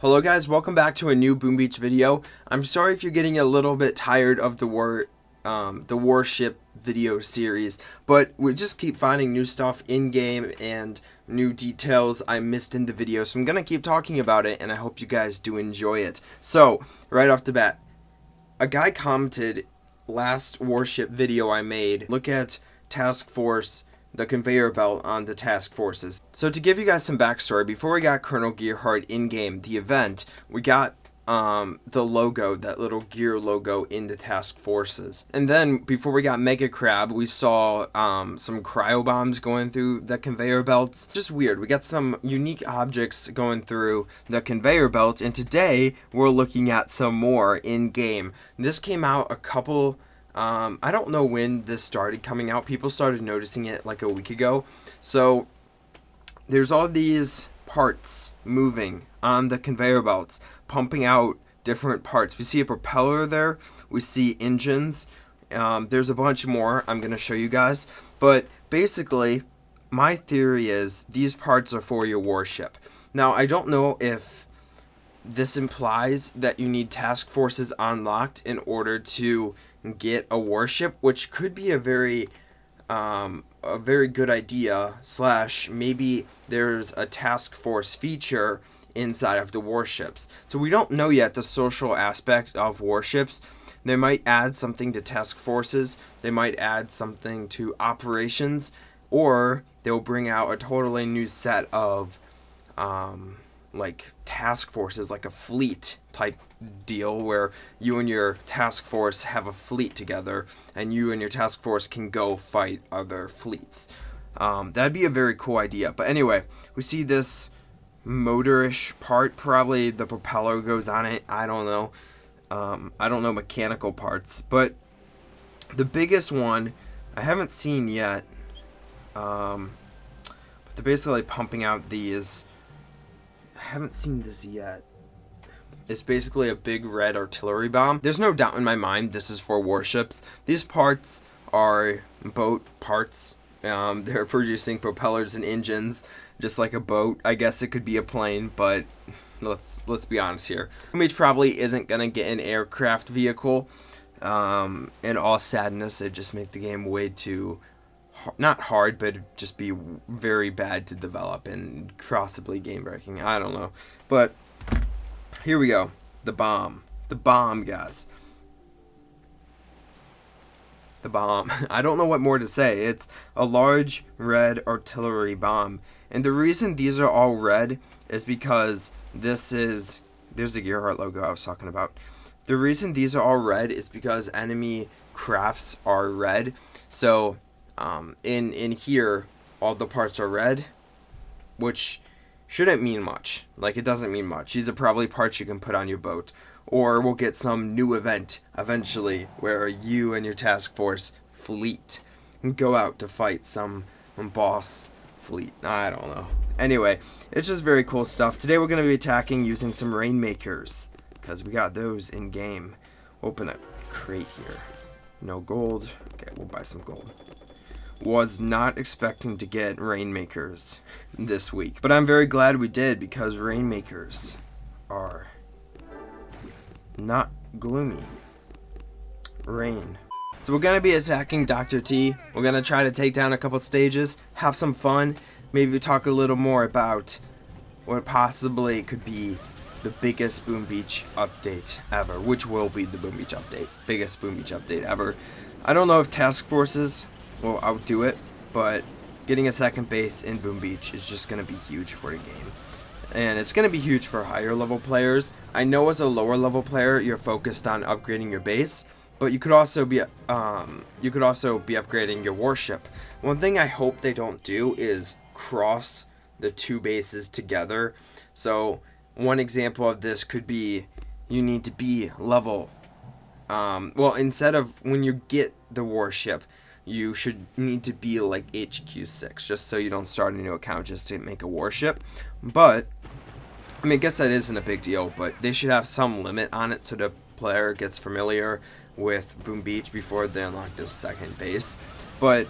Hello guys, welcome back to a new Boom Beach video. I'm sorry if you're getting a little bit tired of the Warship video series, but we just keep finding new stuff in game and new details I missed in the video, so I'm gonna keep talking about it, and I hope you guys do enjoy it. So right off the bat, a guy commented last Warship video I made, look at Task Force, the conveyor belt on the task forces. So to give you guys some backstory, before we got Colonel Gearhart in-game, the event, we got the logo, that little gear logo in the task forces. And then before we got Mega Crab, we saw some cryo bombs going through the conveyor belts. Just weird. We got some unique objects going through the conveyor belt, and today we're looking at some more in-game. This came out a couple I don't know when this started coming out. People started noticing it like a week ago. So there's all these parts moving on the conveyor belts, pumping out different parts. We see a propeller there. We see engines. There's a bunch more I'm going to show you guys. But basically, my theory is these parts are for your warship. Now, I don't know if this implies that you need task forces unlocked in order to get a warship, which could be a very good idea, slash maybe there's a task force feature inside of the warships. So we don't know yet the social aspect of warships. They might add something to task forces, they might add something to operations, or they'll bring out a totally new set of like task forces, like a fleet type deal where you and your task force have a fleet together and you and your task force can go fight other fleets. That'd be a very cool idea. But anyway, we see this motorish part, probably the propeller goes on it. I don't know. I don't know mechanical parts, but the biggest one I haven't seen yet, but they're basically pumping out these. I haven't seen this yet. It's basically a big red artillery bomb. There's no doubt in my mind this is for warships. These parts are boat parts. They're producing propellers and engines, just like a boat. I guess it could be a plane, but let's be honest here. Which probably isn't gonna get an aircraft vehicle. In all sadness, it just make the game way too not hard, but just be very bad to develop and possibly game breaking. I don't know, but here we go. The bomb, guys. The bomb. I don't know what more to say. It's a large red artillery bomb, and the reason these are all red is because there's the Gearhart logo I was talking about. The reason these are all red is because enemy crafts are red. So in here, all the parts are red, which shouldn't mean much. Like, it doesn't mean much. These are probably parts you can put on your boat. Or we'll get some new event eventually where you and your task force fleet go out to fight some boss fleet. I don't know. Anyway, it's just very cool stuff. Today we're going to be attacking using some Rainmakers, because we got those in game. Open a crate here. No gold. Okay, we'll buy some gold. Was not expecting to get Rainmakers this week, but I'm very glad we did, because Rainmakers are not gloomy. Rain. So we're going to be attacking Dr. T. We're going to try to take down a couple stages, have some fun, maybe talk a little more about what possibly could be the biggest Boom Beach update ever, which will be the Boom Beach update, biggest Boom Beach update ever. I don't know if task forces will outdo it, but getting a second base in Boom Beach is just going to be huge for the game. And it's going to be huge for higher level players. I know as a lower level player, you're focused on upgrading your base, but you could also be upgrading your warship. One thing I hope they don't do is cross the two bases together. So one example of this could be you need to be level, well, instead of when you get the warship, you should need to be like HQ6, just so you don't start a new account just to make a warship. But I mean, I guess that isn't a big deal, but they should have some limit on it so the player gets familiar with Boom Beach before they unlock this second base. But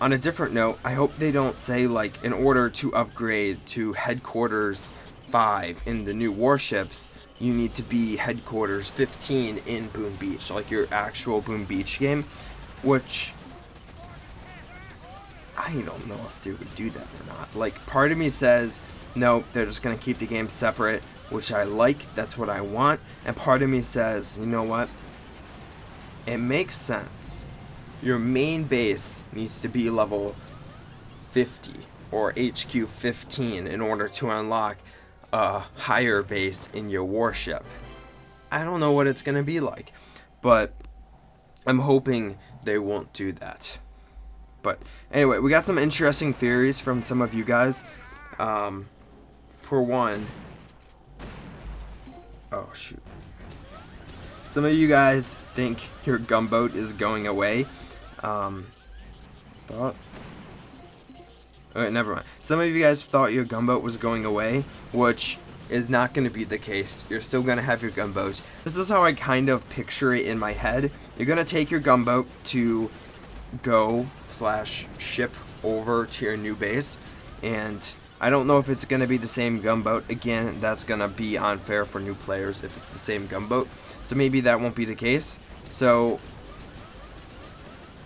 on a different note, I hope they don't say, like, in order to upgrade to headquarters 5 in the new Warships, you need to be headquarters 15 in Boom Beach, like your actual Boom Beach game, which I don't know if they would do that or not. Like, part of me says, no, they're just going to keep the game separate, which I like, that's what I want, and part of me says, you know what, it makes sense. Your main base needs to be level 50 or HQ 15 in order to unlock a higher base in your warship. I don't know what it's going to be like, but I'm hoping they won't do that. But anyway, we got some interesting theories from some of you guys. For one, oh shoot. Some of you guys think your gunboat is going away. Okay, never mind. Some of you guys thought your gunboat was going away, which is not going to be the case. You're still going to have your gunboat. This is how I kind of picture it in my head. You're going to take your gunboat to go/ship over to your new base, and I don't know if it's going to be the same gunboat. Again, that's going to be unfair for new players if it's the same gunboat, so maybe that won't be the case. So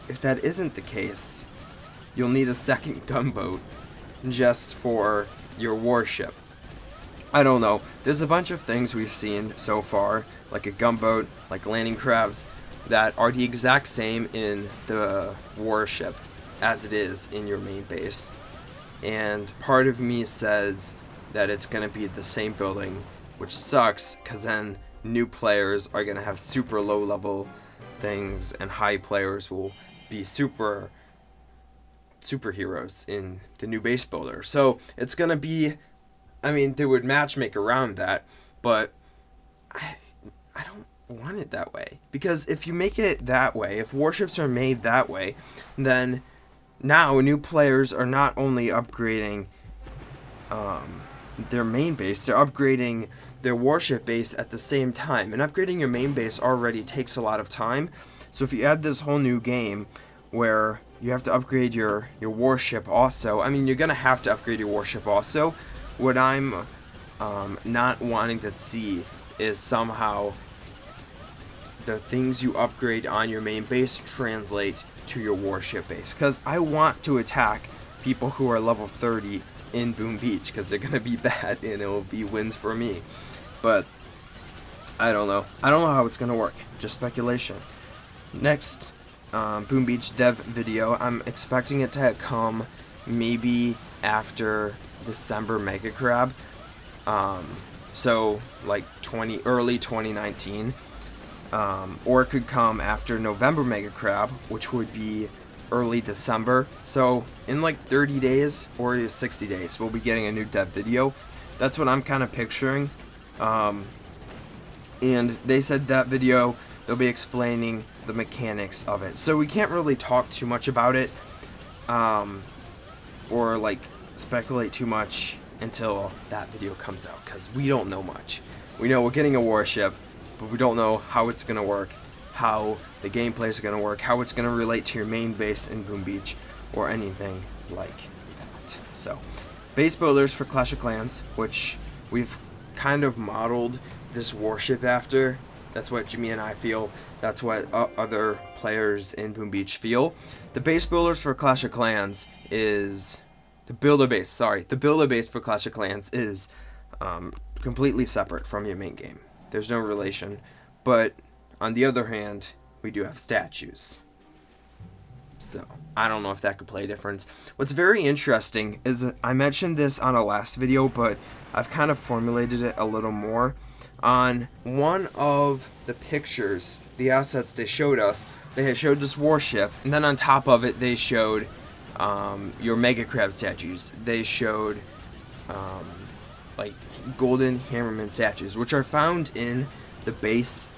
if that isn't the case, you'll need a second gunboat just for your warship. I don't know. There's a bunch of things we've seen so far, like a gunboat, like landing crabs, that are the exact same in the warship as it is in your main base. And part of me says that it's going to be the same building, which sucks, because then new players are going to have super low level things, and high players will be superheroes in the new base builder. So it's going to be, I mean, they would matchmake around that, but I don't want it that way. Because if you make it that way, if warships are made that way, then now new players are not only upgrading their main base, they're upgrading their warship base at the same time. And upgrading your main base already takes a lot of time. So if you add this whole new game where you have to upgrade your warship also, I mean, you're going to have to upgrade your warship also. What I'm not wanting to see is somehow the things you upgrade on your main base translate to your warship base. Because I want to attack people who are level 30 in Boom Beach, because they're going to be bad and it will be wins for me. But I don't know. I don't know how it's going to work. Just speculation. Next Boom Beach dev video, I'm expecting it to come maybe after December Mega Crab. So like early 2019. Or it could come after November Mega Crab, which would be early December. So in like 30 days or 60 days, we'll be getting a new dev video. That's what I'm kind of picturing. And they said that video, they'll be explaining the mechanics of it. So we can't really talk too much about it, or like speculate too much until that video comes out, because we don't know much. We know we're getting a warship, but we don't know how it's going to work, how the gameplay is going to work, how it's going to relate to your main base in Boom Beach, or anything like that. So, base builders for Clash of Clans, which we've kind of modeled this warship after. That's what Jimmy and I feel. That's what other players in Boom Beach feel. The base builders for Clash of Clans is... The builder base for Clash of Clans is completely separate from your main game. There's no relation. But on the other hand, we do have statues. So, I don't know if that could play a difference. What's very interesting is, I mentioned this on a last video, but I've kind of formulated it a little more. On one of the pictures, the assets they showed us, they had showed this warship, and then on top of it, they showed your Mega Crab statues. They showed like golden hammerman statues, which are found in the base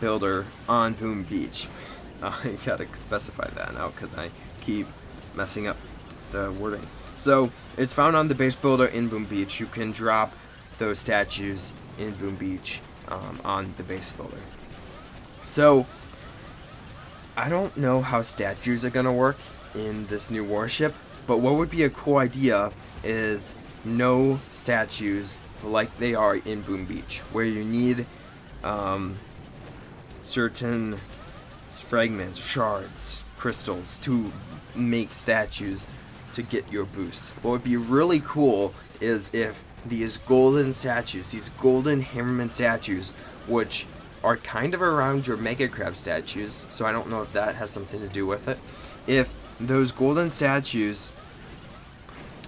builder on Boom Beach. I gotta specify that now because I keep messing up the wording. So it's found on the base builder in Boom Beach. You can drop those statues in Boom Beach on the base builder. So I don't know how statues are gonna work in this new warship, but what would be a cool idea is no statues like they are in Boom Beach, where you need certain fragments, shards, crystals to make statues to get your boost. What would be really cool is if these golden statues, these golden Hammerman statues, which are kind of around your Mega Crab statues, so I don't know if that has something to do with it, if those golden statues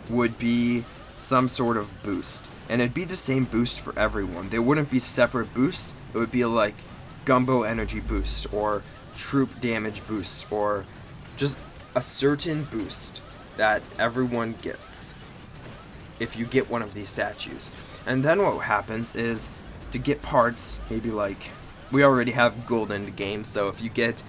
would be some sort of boost. And it'd be the same boost for everyone. There wouldn't be separate boosts. It would be like Gumbo Energy boost, or Troop Damage boost, or just a certain boost that everyone gets if you get one of these statues. And then what happens is, to get parts, maybe like, we already have gold in the game, so if you get,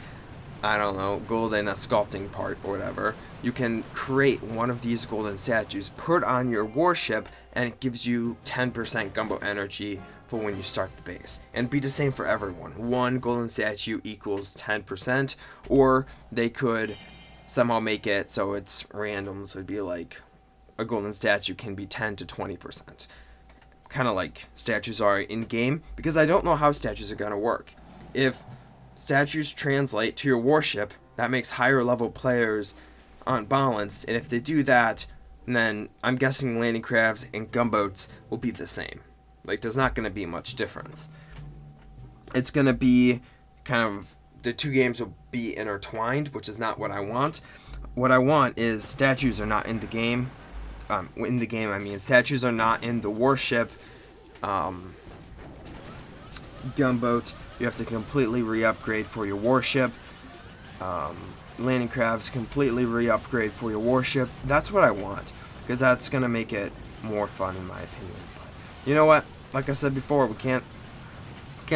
I don't know, gold in a sculpting part or whatever, you can create one of these golden statues, put on your warship, and it gives you 10% Gumbo Energy for when you start the base. And it'd be the same for everyone. One golden statue equals 10%, or they could somehow make it so it's random, so it'd be like a golden statue can be 10 to 20%. Kind of like statues are in game, because I don't know how statues are going to work. If statues translate to your warship, that makes higher level players unbalanced, and if they do that, then I'm guessing landing crabs and gumboats will be the same. Like, there's not going to be much difference. It's going to be kind of, the two games will be intertwined, which is not what I want. What I want is statues are not in the game. In the game, I mean, statues are not in the warship. Gunboat, you have to completely re-upgrade for your warship. Landing crabs, completely re-upgrade for your warship. That's what I want, because that's going to make it more fun, in my opinion. But you know what? Like I said before, we can't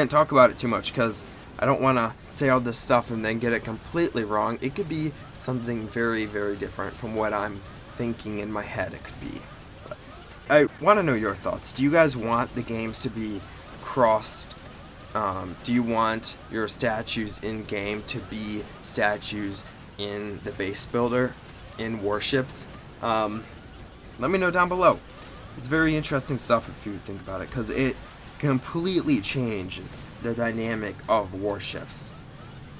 talk about it too much, because I don't want to say all this stuff and then get it completely wrong. It could be something very, very different from what I'm thinking in my head it could be. But I want to know your thoughts. Do you guys want the games to be crossed? Do you want your statues in game to be statues in the base builder, in Warships? Let me know down below. It's very interesting stuff if you think about it, because it completely changes the dynamic of Warships.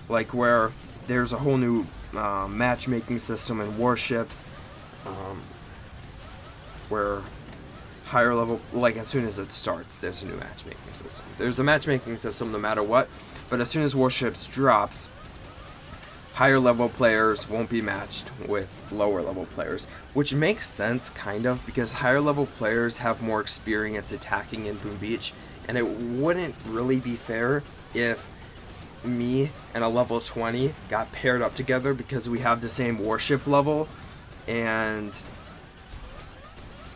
Like, where there's a whole new matchmaking system in Warships, where higher level, like as soon as it starts, there's a new matchmaking system. There's a matchmaking system no matter what, but as soon as Warships drops, higher level players won't be matched with lower level players, which makes sense, kind of, because higher level players have more experience attacking in Boom Beach, and it wouldn't really be fair if me and a level 20 got paired up together because we have the same warship level and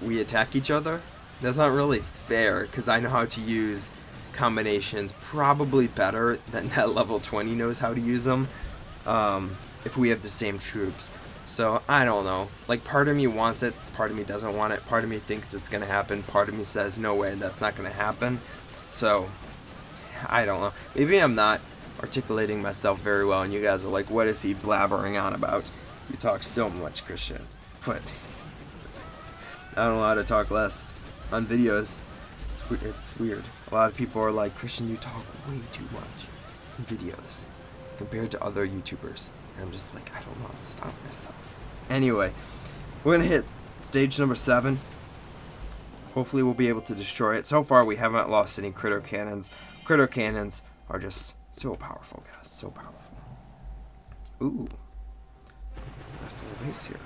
we attack each other. That's not really fair, because I know how to use combinations probably better than that level 20 knows how to use them, if we have the same troops. So I don't know, like, part of me wants it, part of me doesn't want it, part of me thinks it's gonna happen, part of me says no way, that's not gonna happen. So I don't know, maybe I'm not articulating myself very well and you guys are like, what is he blabbering on about? You talk so much, Christian. But I don't know how to talk less on videos. It's weird. A lot of people are like, Christian, you talk way too much in videos compared to other YouTubers. And I'm just like, I don't know how to stop myself. Anyway, we're gonna hit stage number 7. Hopefully we'll be able to destroy it. So far we haven't lost any critter cannons. Critter cannons are just so powerful, guys. So powerful. Ooh. Nice little base here.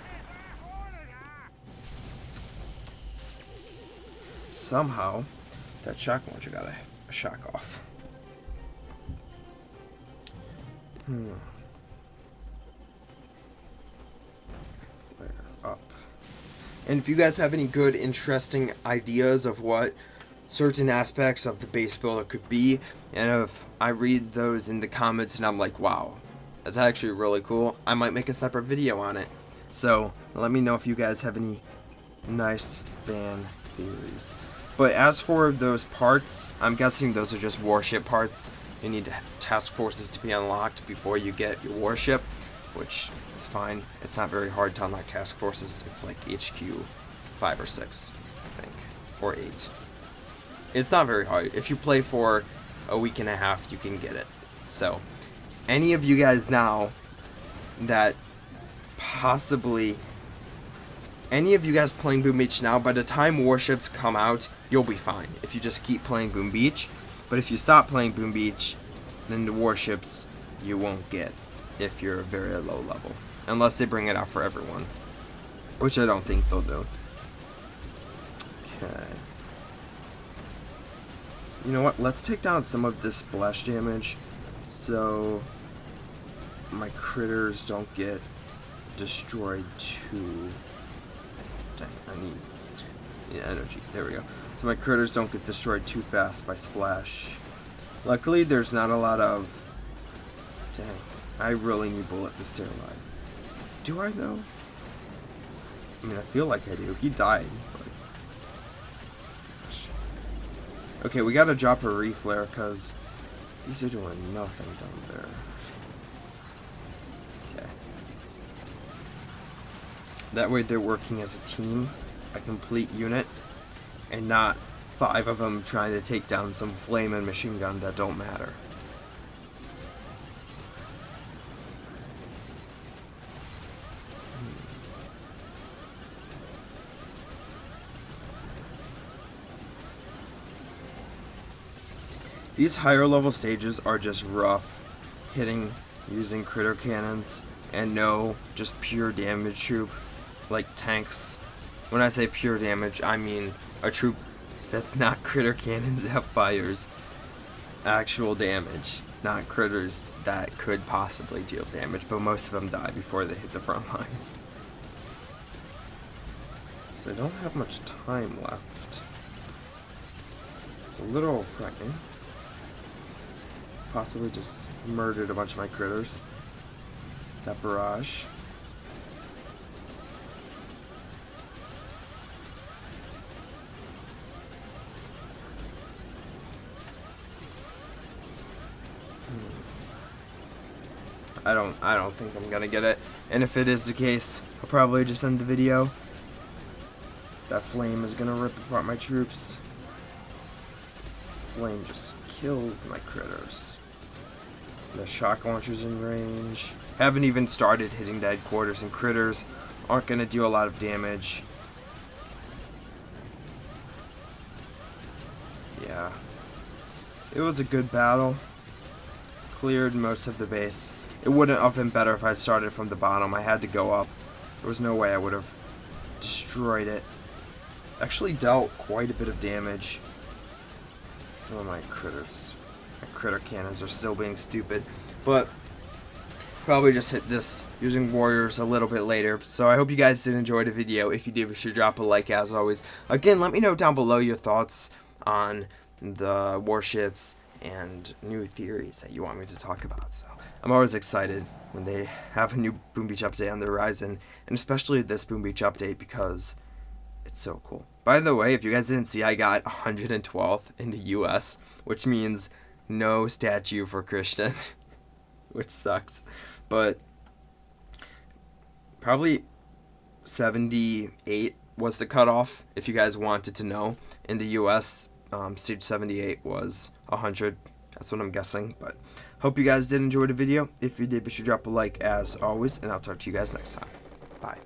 Somehow, that shock launcher got a shock off. Flare up. And if you guys have any good, interesting ideas of what certain aspects of the base builder could be, and if I read those in the comments and I'm like, wow, that's actually really cool, I might make a separate video on it. So let me know if you guys have any nice fan theories. But as for those parts, I'm guessing those are just warship parts. You need task forces to be unlocked before you get your warship, which is fine. It's not very hard to unlock task forces. It's like HQ 5 or 6, I think, or 8. It's not very hard. If you play for a week and a half, you can get it. So, any of you guys now that possibly... Any of you guys playing Boom Beach now, by the time Warships come out, you'll be fine if you just keep playing Boom Beach. But if you stop playing Boom Beach, then the Warships you won't get if you're a very low level. Unless they bring it out for everyone. Which I don't think they'll do. Okay. You know what? Let's take down some of this splash damage so my critters don't get destroyed too. Dang, I need energy. There we go. So my critters don't get destroyed too fast by splash. Luckily, there's not a lot of... Dang, I really need Bullet to stay alive. Do I, though? I mean, I feel like I do. He died. But... Okay, we gotta drop a reflare, because these are doing nothing down there. Okay. That way they're working as a team, a complete unit, and not 5 of them trying to take down some flame and machine gun that don't matter. These higher level stages are just rough hitting using critter cannons and no just pure damage troop like tanks. When I say pure damage, I mean a troop that's not critter cannons that fires actual damage, not critters that could possibly deal damage, but most of them die before they hit the front lines. So I don't have much time left. It's a little frightening. Possibly just murdered a bunch of my critters. That barrage. I don't think I'm gonna get it. And if it is the case, I'll probably just end the video. That flame is gonna rip apart my troops. Flame just kills my critters. The shock launcher's in range. Haven't even started hitting the headquarters, and critters aren't gonna do a lot of damage. Yeah. It was a good battle. Cleared most of the base. It wouldn't have been better if I started from the bottom. I had to go up. There was no way I would have destroyed it. Actually dealt quite a bit of damage. Some of my critters, my critter cannons are still being stupid, but probably just hit this using warriors a little bit later. So I hope you guys did enjoy the video. If you did, be sure to drop a like as always. Again, let me know down below your thoughts on the warships and new theories that you want me to talk about. So I'm always excited when they have a new Boom Beach update on the horizon, and especially this Boom Beach update because it's so cool. By the way, if you guys didn't see, I got 112th in the US, which means no statue for Christian, which sucks. But probably 78 was the cutoff, if you guys wanted to know. In the US, stage 78 was 100. That's what I'm guessing. But hope you guys did enjoy the video. If you did, be sure to drop a like as always, and I'll talk to you guys next time. Bye.